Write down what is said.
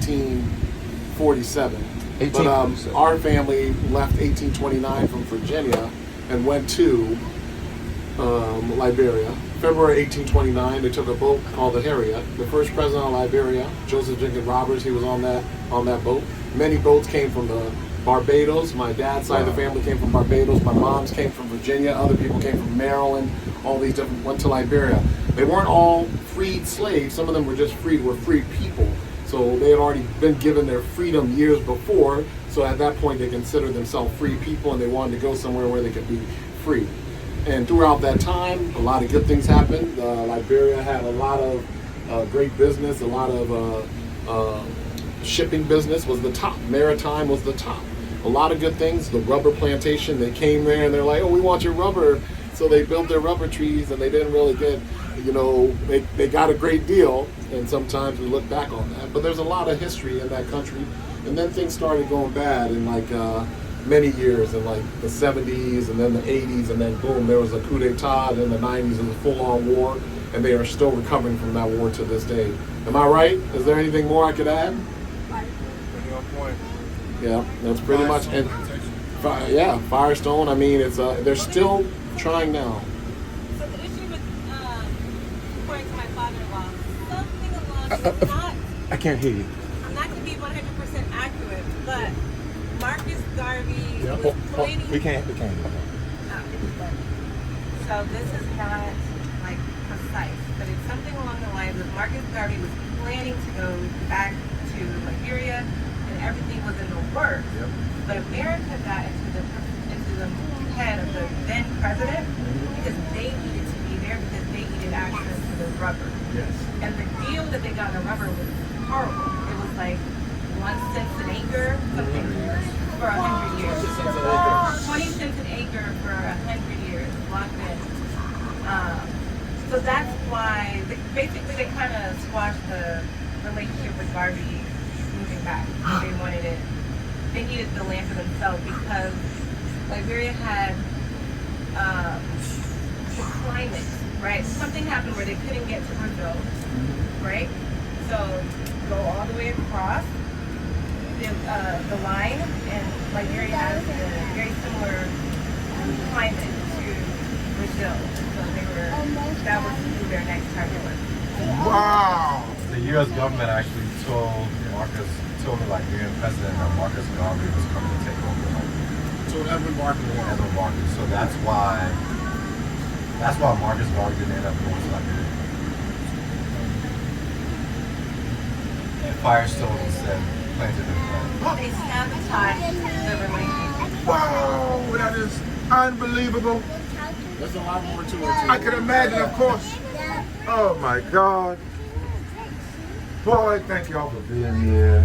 1847. But our family left 1829 from Virginia and went to Liberia. February 1829, they took a boat called the Harriet. The first president of Liberia, Joseph Jenkins Roberts, he was on that boat. Many boats came from the Barbados. My dad's side of the family came from Barbados. My mom's came from Virginia. Other people came from Maryland. All these different went to Liberia. They weren't all freed slaves. Some of them were just free people. So they had already been given their freedom years before. So at that point, they considered themselves free people, and they wanted to go somewhere where they could be free. And throughout that time, a lot of good things happened. Liberia had a lot of great business. A lot of shipping business was the top. Maritime was the top. A lot of good things. The rubber plantation, they came there and they're like, oh, we want your rubber. So they built their rubber trees, and they didn't really get, they got a great deal. And sometimes we look back on that. But there's a lot of history in that country. And then things started going bad in many years, in the 70s and then the 80s, and then boom, there was a coup d'etat, and in the 90s it was a full-on war, and they are still recovering from that war to this day. Am I right? Is there anything more I could add? Pretty on point. Yeah, that's pretty much. And Firestone. I mean, it's they're still trying now. So the issue with, according to my father-in-law, something along not. I can't hear you. I'm not going to be 100% accurate, but Marcus Garvey was planning. We can't. So this is not precise, but it's something along the lines of Marcus Garvey was planning to go back to Liberia, and everything was in the works. Yep. But America got into the head of the then president because they needed to be there because they needed access to the rubber. Yes. And the deal that they got on the rubber was horrible. It was 1 cent an acre, something for 100 years. 20 cents an acre for 100 years, locked in. So that's why, basically they kind of squashed the relationship with Garvey moving back. They wanted it, they needed the land for themselves because Liberia had the climate, right? Something happened where they couldn't get to Brazil, right? So go all the way across the line, and Liberia has a very similar climate to Brazil. So that was who their next target was. Wow. The U.S. government actually told the Liberian president that Marcus Garvey was coming to take over Liberia. So Edwin Marcus. So that's why Marcus Garvey didn't end up going to Liberia. And Firestone instead planted the flag. They sabotaged the relationship. Wow, that is unbelievable. There's a lot more to it. I can imagine, of course. Oh my God. Boy, thank y'all for being here.